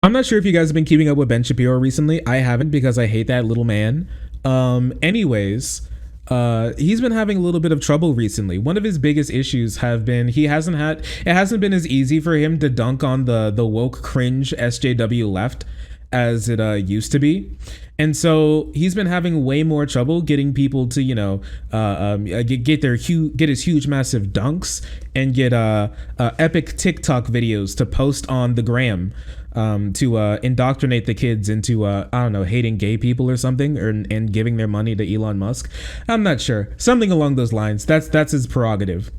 I'm not sure if you guys have been keeping up with Ben Shapiro recently. I haven't because I hate that little man. Anyways, he's been having a little bit of trouble recently. One of his biggest issues have been it hasn't been as easy for him to dunk on the woke cringe SJW left as it used to be. And so he's been having way more trouble getting people to, get his huge massive dunks and get epic TikTok videos to post on the gram, to indoctrinate the kids into I don't know, hating gay people or something, and giving their money to Elon Musk. I'm not sure, something along those lines. That's his prerogative.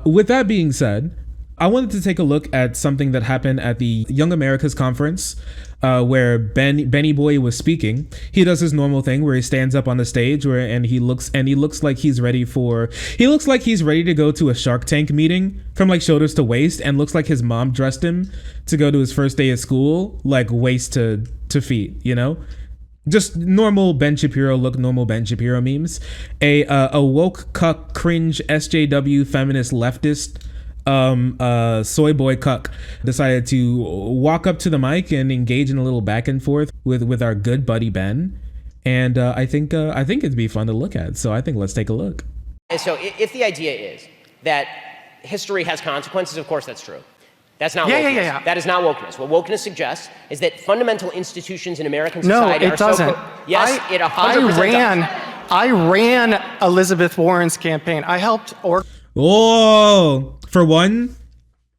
With that being said, I wanted to take a look at something that happened at the Young Americas conference, where Benny Boy was speaking. He does his normal thing where he stands up on the stage and he looks like he's ready to go to a Shark Tank meeting from like shoulders to waist, and looks like his mom dressed him to go to his first day of school, like waist to feet, just normal Ben Shapiro look, normal Ben Shapiro memes. A woke cuck cringe SJW feminist leftist soy boy cuck decided to walk up to the mic and engage in a little back and forth with our good buddy Ben, and I think it'd be fun to look at. So I think let's take a look. And so if the idea is that history has consequences, of course that's true. That's not wokeness. Yeah. That is not wokeness. What wokeness suggests is that fundamental institutions in American society it doesn't. It 100% does. I ran Elizabeth Warren's campaign. I helped Oh, for one,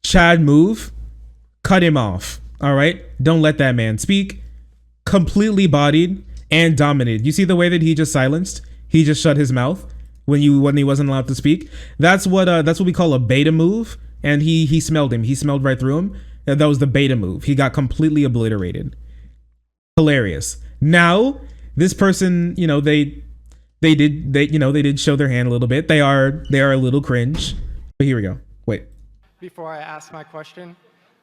Chad move, cut him off. All right, don't let that man speak. Completely bodied and dominated. You see the way that he just silenced? He just shut his mouth when he wasn't allowed to speak. That's what we call a beta move. And he smelled him. He smelled right through him. That was the beta move. He got completely obliterated. Hilarious. Now this person, they did show their hand a little bit. They are a little cringe. But here we go. Wait. Before I ask my question,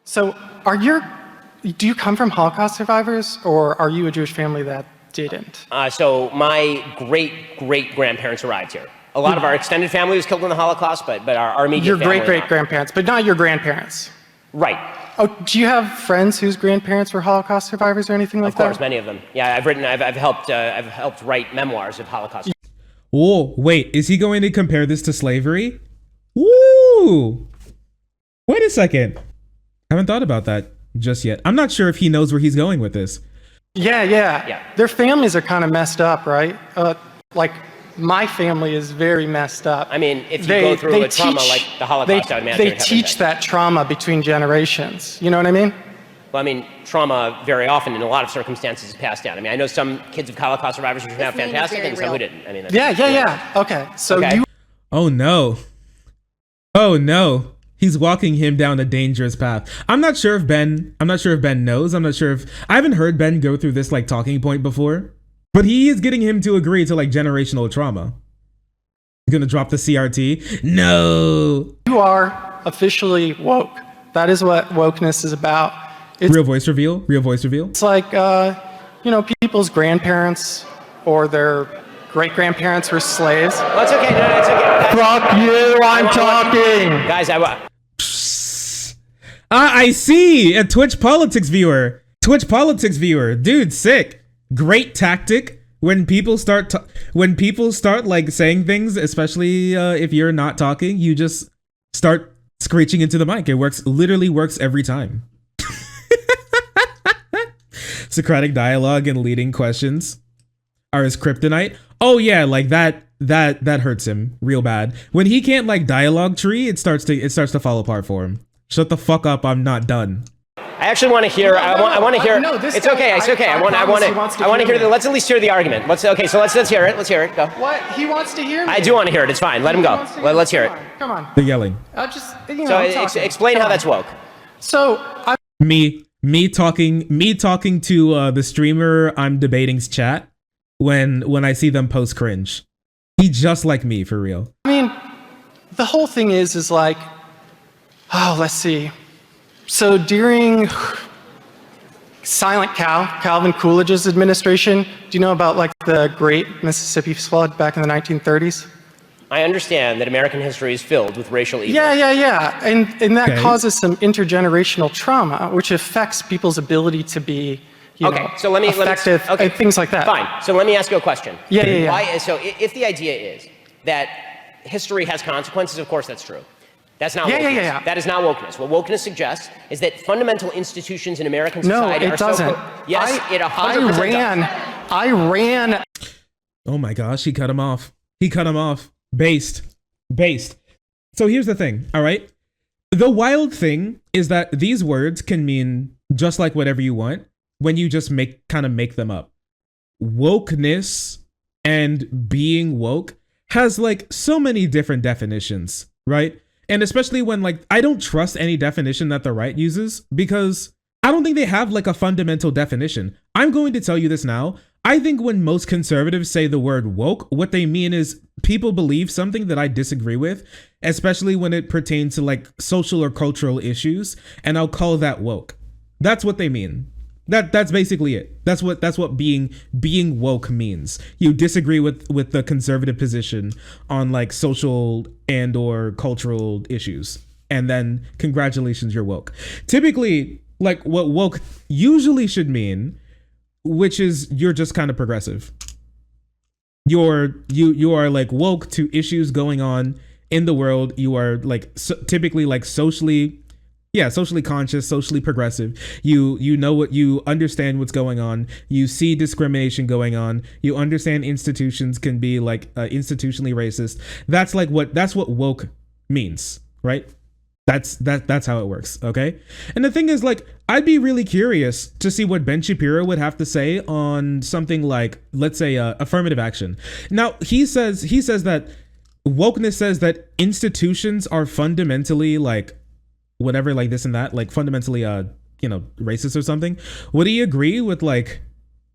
so do you come from Holocaust survivors, or are you a Jewish family that didn't? So my great-great-grandparents arrived here. A lot of our extended family was killed in the Holocaust, but our immediate family. Your great-great-grandparents, but not your grandparents. Right. Oh, do you have friends whose grandparents were Holocaust survivors or anything like that? Of course, many of them. Yeah, I've helped write memoirs of Holocaust. Oh, wait, is he going to compare this to slavery? Woo! Wait a second. I haven't thought about that just yet. I'm not sure if he knows where he's going with this. Yeah. Their families are kind of messed up, right? Like, my family is very messed up. I mean, if you go through a trauma like the Holocaust, I would imagine they teach that trauma between generations. You know what I mean? Well, I mean, trauma very often in a lot of circumstances is passed down. I mean, I know some kids of Holocaust survivors who turned out fantastic and some who didn't. I mean, yeah. Okay, so you. Oh no. He's walking him down a dangerous path. I'm not sure if Ben knows. I haven't heard Ben go through this like talking point before, but he is getting him to agree to like generational trauma. He's gonna drop the CRT. No. You are officially woke. That is what wokeness is about. It's real voice reveal. It's like, people's grandparents or their great-grandparents were slaves. Well, it's okay. No, it's okay. Fuck you, I'm talking. Guys, I see. A Twitch politics viewer. Dude, sick. Great tactic. When people start like saying things, especially if you're not talking, you just start screeching into the mic. It literally works every time. Socratic dialogue and leading questions are his kryptonite. Oh yeah, like that hurts him real bad. When he can't like dialogue tree, it starts to fall apart for him. Shut the fuck up, I'm not done. I actually want to hear. I want to hear. No, it's okay. I want to hear. Let's at least hear the argument. Let's hear it. Let's hear it. Go. What? He wants to hear me. I do want to hear it. It's fine. Let him go. Let's hear it. Come on. They're yelling. I'll just. Explain how that's woke. So me talking to the streamer I'm debating's chat when I see them post cringe. He just like me for real. I mean, the whole thing is like, let's see. So during Silent Cal, Calvin Coolidge's administration, do you know about like the Great Mississippi Flood back in the 1930s? I understand that American history is filled with racial evil. Yeah. And that causes some intergenerational trauma, which affects people's ability to be, effective, things like that. Fine. So let me ask you a question. Yeah. So if the idea is that history has consequences, of course that's true. That's not wokeness. Yeah. That is not wokeness. What wokeness suggests is that fundamental institutions in American society are so... No, it doesn't. Yes, it 100% does. I ran. Oh my gosh, he cut him off. Based. So here's the thing, all right? The wild thing is that these words can mean just like whatever you want when you just make them up. Wokeness and being woke has like so many different definitions, right? And especially when like, I don't trust any definition that the right uses because I don't think they have like a fundamental definition. I'm going to tell you this now. I think when most conservatives say the word woke, what they mean is people believe something that I disagree with, especially when it pertains to like social or cultural issues, and I'll call that woke. That's what they mean. That's basically it. That's what being woke means. You disagree with the conservative position on like social and or cultural issues, and then congratulations, you're woke. Typically, like what woke usually should mean, which is you're just kind of progressive. You are like woke to issues going on in the world. You are like typically like socially conscious, socially progressive. You know what, you understand what's going on. You see discrimination going on. You understand institutions can be like institutionally racist. That's what woke means, right? That's how it works, okay? And the thing is, like, I'd be really curious to see what Ben Shapiro would have to say on something like, let's say, affirmative action. Now, he says that wokeness says that institutions are fundamentally like whatever, like this and that, like fundamentally racist or something. Would he agree with like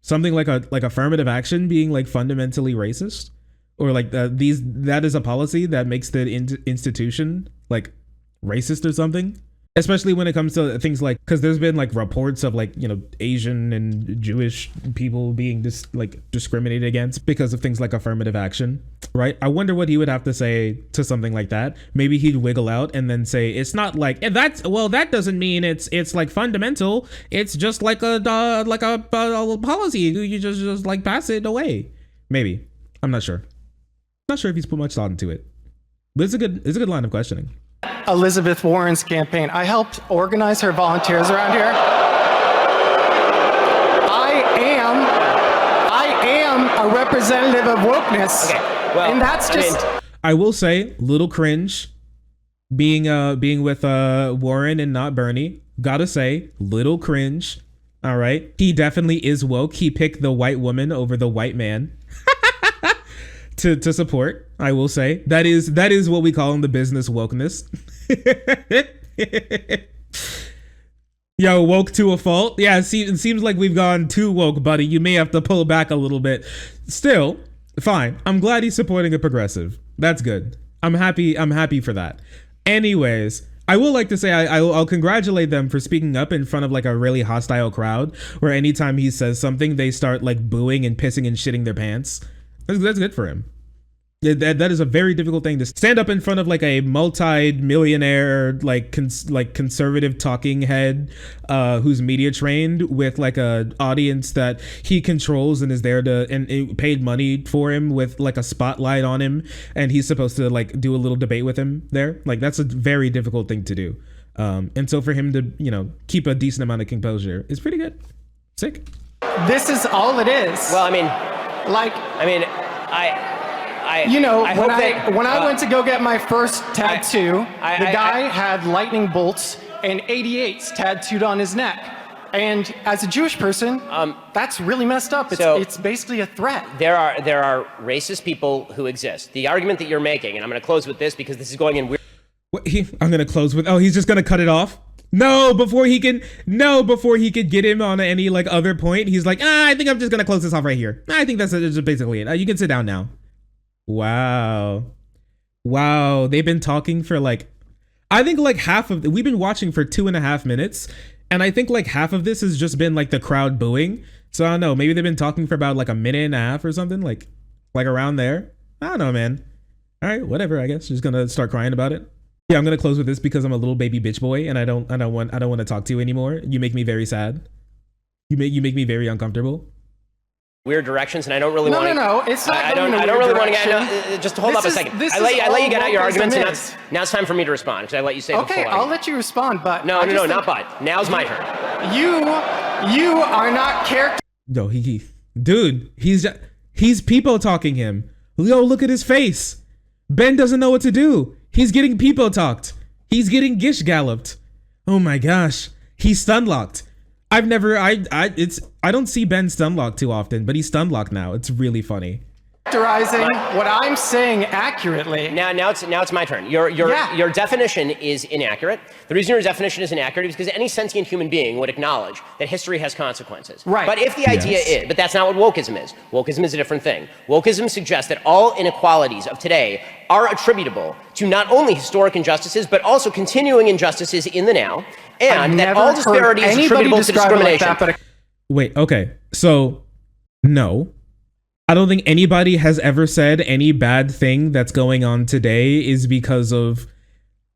something like affirmative action being like fundamentally racist, or like that is a policy that makes the institution like racist or something? Especially when it comes to things like, because there's been like reports of like, Asian and Jewish people being discriminated against because of things like affirmative action, right? I wonder what he would have to say to something like that. Maybe he'd wiggle out and then say, it's not like that doesn't mean it's like fundamental. It's just like a policy. You just like pass it away. Maybe. I'm not sure. Not sure if he's put much thought into it. But it's a good line of questioning. Elizabeth Warren's campaign. I helped organize her volunteers around here. I am a representative of wokeness. Okay, well, and that's just... I will say, little cringe being with Warren and not Bernie. Gotta say, little cringe. All right. He definitely is woke. He picked the white woman over the white man. To support, I will say that is what we call in the business wokeness. Yo, woke to a fault. Yeah, it seems like we've gone too woke, buddy. You may have to pull back a little bit. Still, fine. I'm glad he's supporting a progressive. That's good. I'm happy for that. Anyways, I will like to say I'll congratulate them for speaking up in front of like a really hostile crowd, where anytime he says something, they start like booing and pissing and shitting their pants. That's good for him. That is a very difficult thing to stand up in front of like a multi-millionaire like conservative talking head who's media trained with like a audience that he controls and is there to and paid money for him with like a spotlight on him, and he's supposed to like do a little debate with him there. Like that's a very difficult thing to do. And so for him to keep a decent amount of composure is pretty good. Sick. This is all it is. Well, I when I went to go get my first tattoo, the guy had lightning bolts and 88s tattooed on his neck. And as a Jewish person, that's really messed up. It's basically a threat. There are racist people who exist. The argument that you're making, and I'm going to close with this because this is going in weird. I'm going to close with, he's just going to cut it off? Before he could get him on any like other point, he's like, I think I'm just gonna close this off right here. I think that's basically it. You can sit down now. Wow, they've been talking for like, I think like we've been watching for 2.5 minutes, and I think like half of this has just been like the crowd booing. So I don't know, maybe they've been talking for about like a minute and a half or something, like around there. I don't know, man. All right, whatever. I guess just gonna start crying about it. Yeah, I'm gonna close with this because I'm a little baby bitch boy, and I don't want to talk to you anymore. You make me very sad. You make me very uncomfortable. Weird directions, and I don't really want to. No, it's not. I don't really want to get. Just hold up a second. I let you get out your arguments, and now it's time for me to respond because I let you say. Okay, I'll let you respond, but no, not but. Now's my turn. You are not character. No, dude, he's people talking him. Yo, look at his face. Ben doesn't know what to do. He's getting people talked. He's getting Gish galloped. Oh my gosh, he's stun locked. I don't see Ben stun locked too often, but he's stun locked now. It's really funny. Characterizing what I'm saying accurately. Now it's my turn. Your definition is inaccurate. The reason your definition is inaccurate is because any sentient human being would acknowledge that history has consequences. Right. But if the idea is, but that's not what wokeism is. Wokeism is a different thing. Wokeism suggests that all inequalities of today are attributable to not only historic injustices, but also continuing injustices in the now, and that all disparity is attributable to discrimination. Like that, Wait, okay. So, no. I don't think anybody has ever said any bad thing that's going on today is because of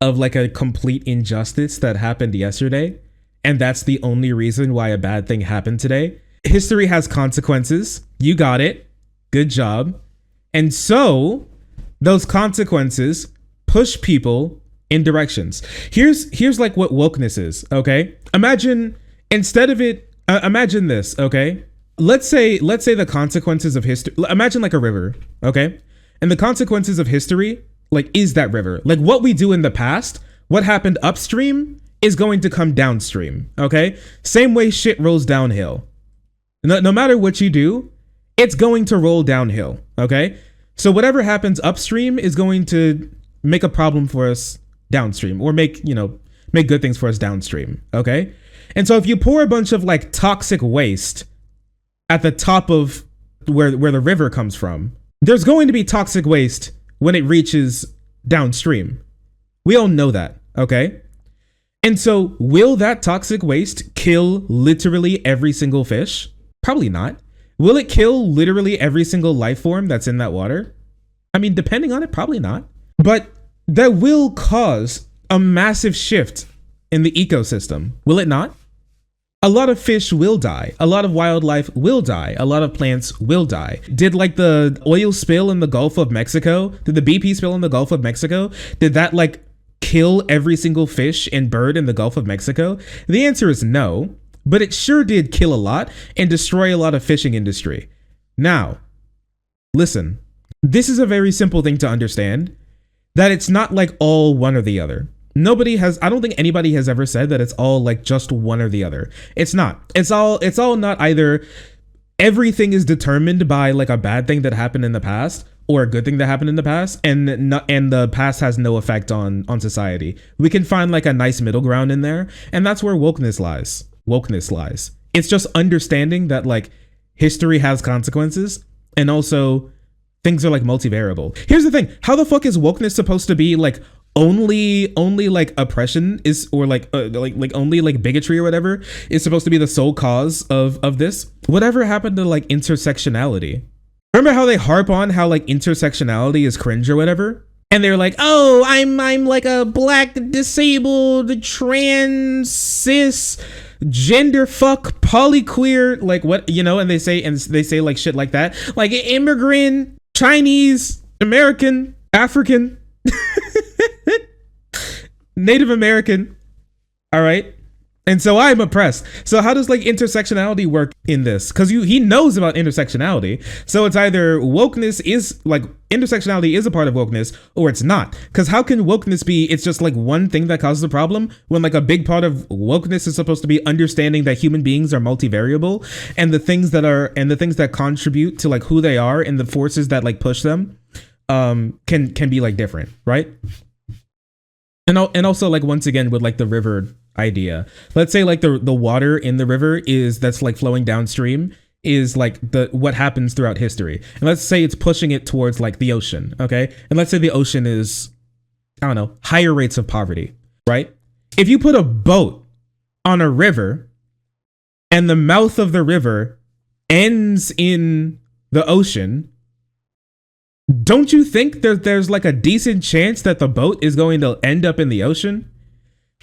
like a complete injustice that happened yesterday. And that's the only reason why a bad thing happened today. History has consequences. You got it. Good job. And so those consequences push people in directions. Here's like what wokeness is, okay? Imagine instead of it, imagine this, okay? Let's say the consequences of history, imagine like a river, okay? And the consequences of history, like, is that river. Like, what we do in the past, what happened upstream is going to come downstream, okay? Same way shit rolls downhill. No matter what you do, it's going to roll downhill, okay? So whatever happens upstream is going to make a problem for us downstream, or make good things for us downstream, okay? And so if you pour a bunch of like toxic waste at the top of where the river comes from, there's going to be toxic waste when it reaches downstream. We all know that, okay? And so will that toxic waste kill literally every single fish? Probably not. Will it kill literally every single life form that's in that water? I mean, depending on it, probably not. But that will cause a massive shift in the ecosystem, will it not? A lot of fish will die. A lot of wildlife will die. A lot of plants will die. Did like the oil spill in the Gulf of Mexico? Did the BP spill in the Gulf of Mexico? Did that like kill every single fish and bird in the Gulf of Mexico? The answer is no, but it sure did kill a lot and destroy a lot of fishing industry. Now, listen, this is a very simple thing to understand, that it's not like all one or the other. I don't think anybody has ever said that it's all like just one or the other. It's not. It's all not either. Everything is determined by like a bad thing that happened in the past or a good thing that happened in the past, and the past has no effect on society. We can find like a nice middle ground in there, and that's where wokeness lies. It's just understanding that like history has consequences, and also things are like multivariable. Here's the thing. How the fuck is wokeness supposed to be like only like oppression is, or like only like bigotry or whatever is supposed to be the sole cause of this? Whatever happened to like intersectionality? Remember how they harp on how like intersectionality is cringe or whatever? And they're like, oh, I'm like a black, disabled, trans, cis, gender fuck, polyqueer, like what, and they say like shit like that, like immigrant, Chinese, American, African, Native American. All right. And so I'm oppressed. So how does like intersectionality work in this? Because he knows about intersectionality. So it's either wokeness is like intersectionality is a part of wokeness, or it's not. Because how can wokeness be it's just like one thing that causes a problem, when like a big part of wokeness is supposed to be understanding that human beings are multivariable, and the things that contribute to like who they are and the forces that like push them can be like different, right? And also like once again with like the river idea, let's say like the water in the river that's like flowing downstream is like what happens throughout history, and let's say it's pushing it towards like the ocean, okay? And let's say the ocean is, I don't know, higher rates of poverty, right? If you put a boat on a river and the mouth of the river ends in the ocean, don't you think there's like a decent chance that the boat is going to end up in the ocean?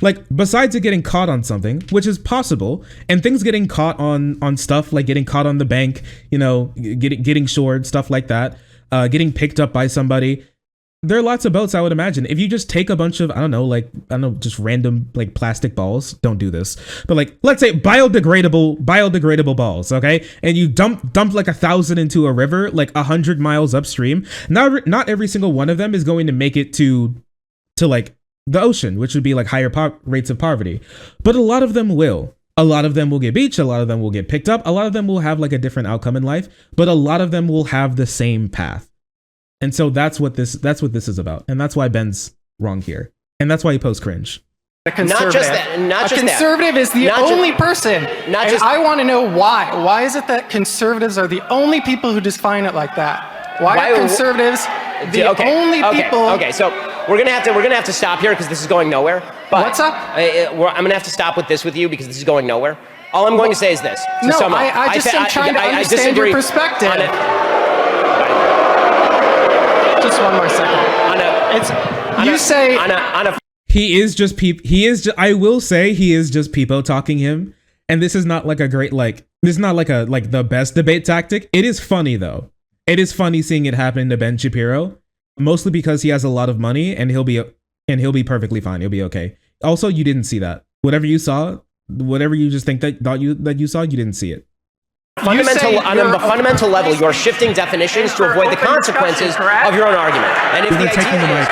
Like, besides it getting caught on something, which is possible, and things getting caught on stuff, like getting caught on the bank, you know, getting shored, stuff like that, getting picked up by somebody. There are lots of boats, I would imagine. If you just take a bunch of, just random like plastic balls, don't do this, but like, let's say biodegradable balls, okay? And you dump like 1,000 into a river, like 100 miles upstream. Not every single one of them is going to make it to like the ocean, which would be like higher rates of poverty. But a lot of them will. A lot of them will get beached. A lot of them will get picked up. A lot of them will have like a different outcome in life, but a lot of them will have the same path. And so that's what this is about. And that's why Ben's wrong here. And that's why he posts cringe. A conservative is the only person. I want to know why. Why is it that conservatives are the only people who define it like that? Why are conservatives the only people? Okay, so we're gonna have to stop here because this is going nowhere. But what's up? I'm gonna have to stop with this with you because this is going nowhere. All I'm going to say is this. I just am trying to understand your perspective. Just one more second. I will say he is just peepo talking him. And this is not like a great, like, this is not like the best debate tactic. It is funny though. It is funny seeing it happen to Ben Shapiro, mostly because he has a lot of money and he'll be perfectly fine. He'll be okay. Also, you didn't see that. Whatever you just think that you saw, you didn't see it. On the fundamental level, you're shifting definitions to avoid the consequences of your own argument. And if the idea is...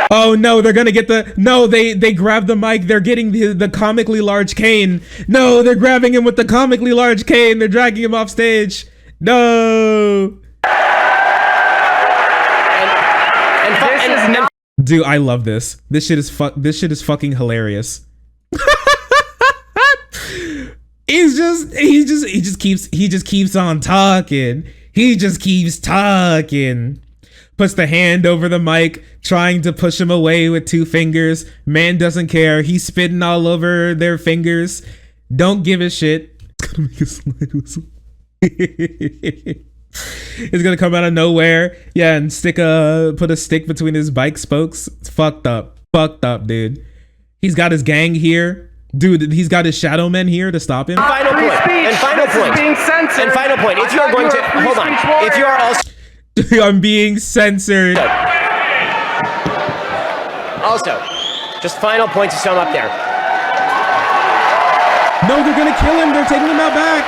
Oh no, they're gonna get they grab the mic, they're getting the comically large cane. No, they're grabbing him with the comically large cane, they're dragging him off stage. No. Dude, I love this. This shit is fucking hilarious. He just keeps on talking. He just keeps talking. Puts the hand over the mic, trying to push him away with 2 fingers. Man doesn't care. He's spitting all over their fingers. Don't give a shit. It's gonna make a slide whistle. It's gonna come out of nowhere. Yeah, and put a stick between his bike spokes. It's fucked up. Fucked up, dude. He's got his gang here. Dude, he's got his shadow men here to stop him. Final point. If you are going to hold on, if you are also I'm being censored. Also, just final point to sum up there. No, they're gonna kill him. They're taking him out back.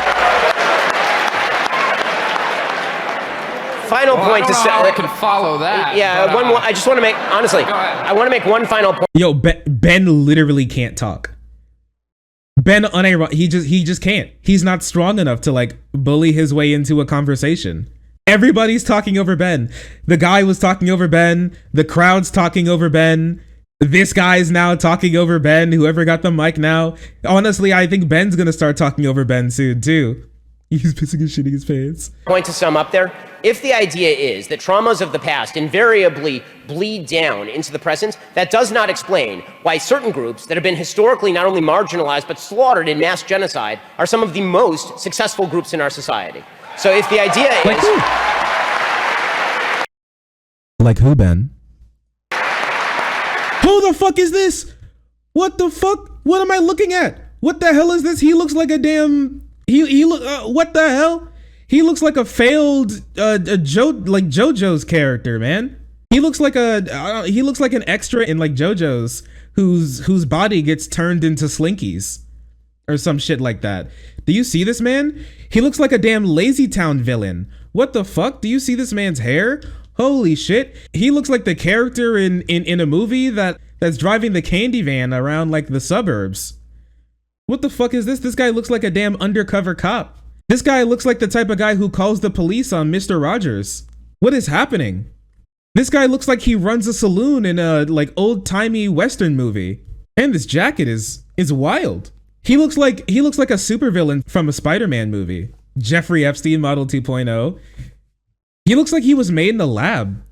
Final point to say. I can follow that. Yeah, I just want to make, honestly, I want to make one final point. Yo, Ben literally can't talk. Ben, he just can't. He's not strong enough to like bully his way into a conversation. Everybody's talking over Ben. The guy was talking over Ben. The crowd's talking over Ben. This guy's now talking over Ben. Whoever got the mic now. Honestly, I think Ben's gonna start talking over Ben soon too. He's pissing and shitting his pants. Point to sum up there. If the idea is that traumas of the past invariably bleed down into the present, that does not explain why certain groups that have been historically not only marginalized but slaughtered in mass genocide are some of the most successful groups in our society. So if the idea is... Like who, Ben? Who the fuck is this? What the fuck? What am I looking at? What the hell is this? He looks like a damn... what the hell? He looks like a failed JoJo's character, man. He looks like an extra in like JoJo's whose body gets turned into slinkies or some shit like that. Do you see this man? He looks like a damn Lazy Town villain. What the fuck? Do you see this man's hair? Holy shit. He looks like the character in a movie that's driving the candy van around like the suburbs. What the fuck is this? This guy looks like a damn undercover cop. This guy looks like the type of guy who calls the police on Mr. Rogers. What is happening? This guy looks like he runs a saloon in a like old-timey Western movie. And this jacket is wild. He looks like a supervillain from a Spider-Man movie. Jeffrey Epstein Model 2.0. He looks like he was made in a lab.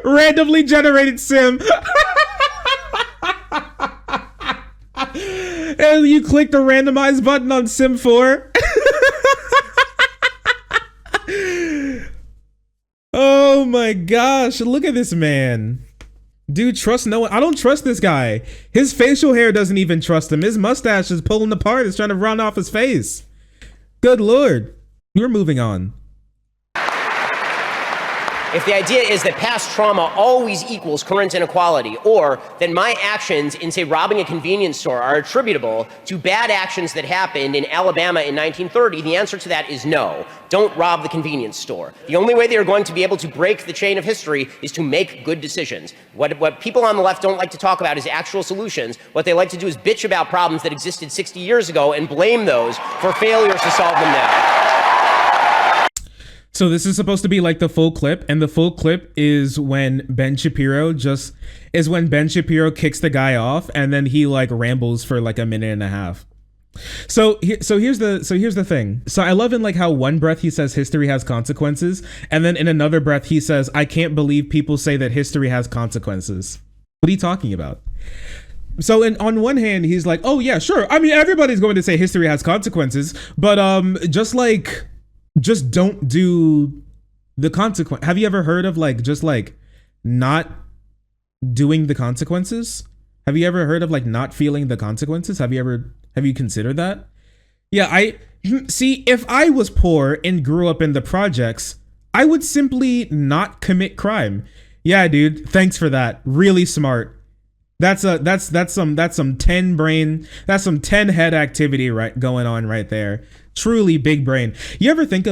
Randomly generated sim. And you click the randomize button on Sim 4. Oh my gosh, look at this man. Dude, trust no one. I don't trust this guy. His facial hair doesn't even trust him. His mustache is pulling apart. It's trying to run off his face. Good Lord. We're moving on. If the idea is that past trauma always equals current inequality, or that my actions in, say, robbing a convenience store are attributable to bad actions that happened in Alabama in 1930, the answer to that is no. Don't rob the convenience store. The only way they are going to be able to break the chain of history is to make good decisions. What people on the left don't like to talk about is actual solutions. What they like to do is bitch about problems that existed 60 years ago and blame those for failures to solve them now. So this is supposed to be like the full clip, and the full clip is when Ben Shapiro kicks the guy off, and then he like rambles for like a minute and a half. So here's the thing. So I love in like how one breath he says history has consequences, and then in another breath he says, I can't believe people say that history has consequences. What are you talking about? So on one hand, he's like, oh yeah, sure. I mean, everybody's going to say history has consequences, but just don't do the consequence. Have you ever heard of like just like not doing the consequences? Have you ever heard of like not feeling the consequences? Have you considered that? Yeah, I see. If I was poor and grew up in the projects, I would simply not commit crime. Yeah, dude. Thanks for that. Really smart. That's some 10 brain, that's some 10 head activity right going on right there. Truly big brain. You ever think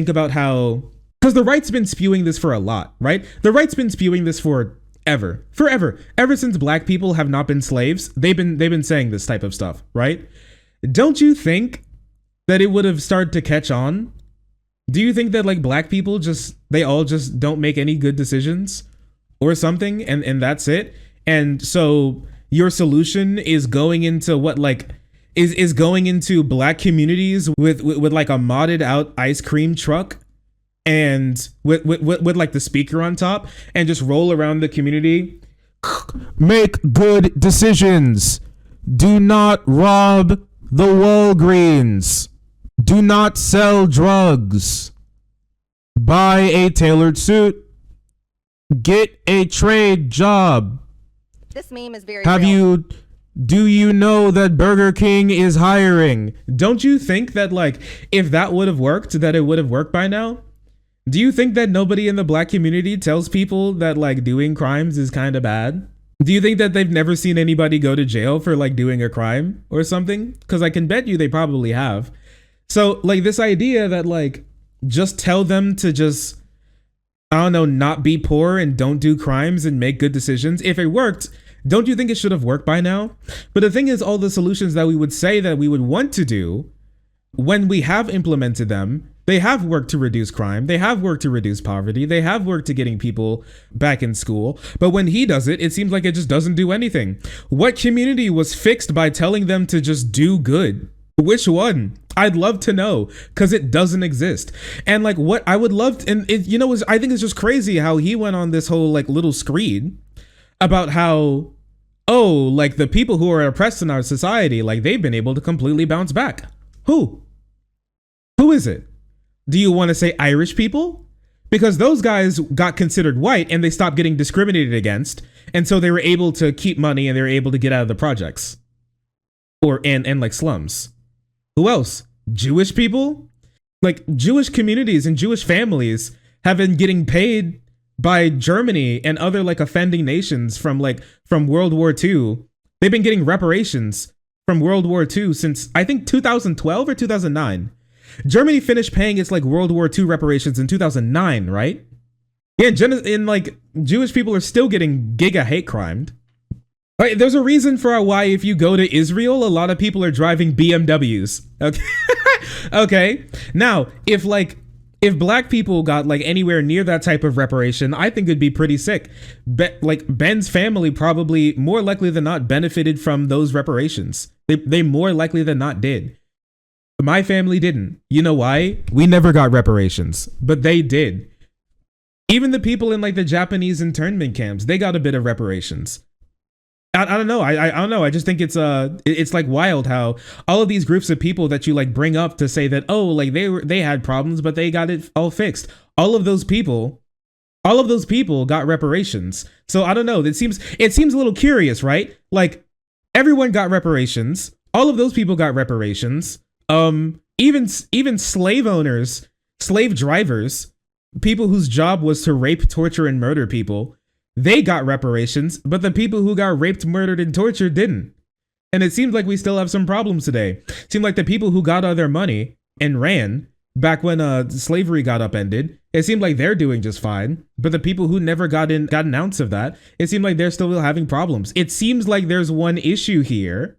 about how, because the right's been spewing this for a lot, right? The right's been spewing this forever. Ever since black people have not been slaves, they've been saying this type of stuff, right? Don't you think that it would have started to catch on? Do you think that like black people they all just don't make any good decisions or something, and that's it? And so your solution is going into what like is going into black communities with like a modded out ice cream truck and with like the speaker on top, and just roll around the community. Make good decisions. Do not rob the Walgreens. Do not sell drugs. Buy a tailored suit. Get a trade job. This meme is very Do you know that Burger King is hiring? Don't you think that like if that would have worked, that it would have worked by now? Do you think that nobody in the black community tells people that like doing crimes is kind of bad? Do you think that they've never seen anybody go to jail for like doing a crime or something? Because I can bet you they probably have. So like this idea that like just tell them to just, I don't know, not be poor and don't do crimes and make good decisions. If it worked, don't you think it should have worked by now? But the thing is, all the solutions that we would say that we would want to do, when we have implemented them, they have worked to reduce crime. They have worked to reduce poverty. They have worked to getting people back in school. But when he does it, it seems like it just doesn't do anything. What community was fixed by telling them to just do good? Which one? I'd love to know, because it doesn't exist. And like what I would love to, and it, you know, I think it's just crazy how he went on this whole like little screed about how, oh, like the people who are oppressed in our society, like they've been able to completely bounce back. Who is it? Do you want to say Irish people? Because those guys got considered white and they stopped getting discriminated against, and so they were able to keep money and they were able to get out of the projects and like slums. Who else? Jewish people? Like Jewish communities and Jewish families have been getting paid by Germany and other like offending nations from World War II. They've been getting reparations from World War II since I think 2012 or 2009. Germany finished paying its like World War II reparations in 2009, right? Yeah, and like Jewish people are still getting giga hate crimed. Right, there's a reason for why if you go to Israel, a lot of people are driving BMWs. Okay. Okay. Now, if black people got like anywhere near that type of reparation, I think it'd be pretty sick. Like Ben's family probably more likely than not benefited from those reparations. They more likely than not did. My family didn't. You know why? We never got reparations, but they did. Even the people in like the Japanese internment camps, they got a bit of reparations. I don't know. I don't know. I just think it's like wild how all of these groups of people that you like bring up to say that, oh, like they had problems, but they got it all fixed. All of those people All of those people got reparations. So I don't know. It seems a little curious, right? Like everyone got reparations. All of those people got reparations. Even slave owners, slave drivers, people whose job was to rape, torture, and murder people, they got reparations, but the people who got raped, murdered, and tortured didn't. And it seems like we still have some problems today. It seemed like the people who got all their money and ran back when slavery got upended, it seemed like they're doing just fine. But the people who never got an ounce of that, it seemed like they're still having problems. It seems like there's one issue here.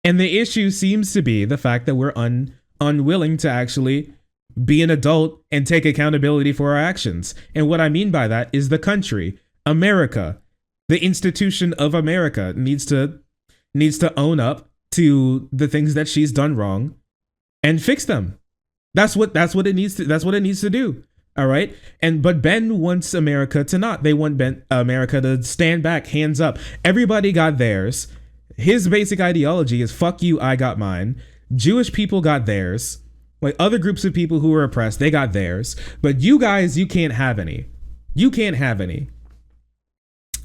And the issue seems to be the fact that we're unwilling to actually be an adult and take accountability for our actions. And what I mean by that is the country, America, the institution of America needs to own up to the things that she's done wrong and fix them. That's what it needs to do. All right. But Ben wants America to not. They want America to stand back, hands up. Everybody got theirs. His basic ideology is fuck you, I got mine. Jewish people got theirs. Like other groups of people who were oppressed, they got theirs. But you guys, you can't have any. You can't have any.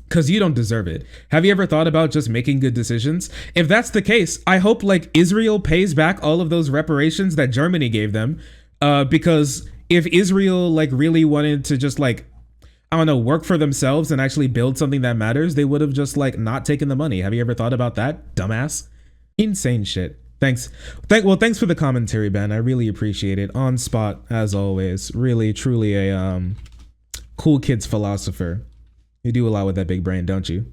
Because you don't deserve it. Have you ever thought about just making good decisions? If that's the case, I hope like Israel pays back all of those reparations that Germany gave them. Because if Israel like really wanted to just like, I don't know, work for themselves and actually build something that matters, they would have just like not taken the money. Have you ever thought about that, dumbass? Insane shit. Thanks. Thanks for the commentary, Ben. I really appreciate it. On spot, as always. Really, truly a cool kid's philosopher. You do a lot with that big brain, don't you?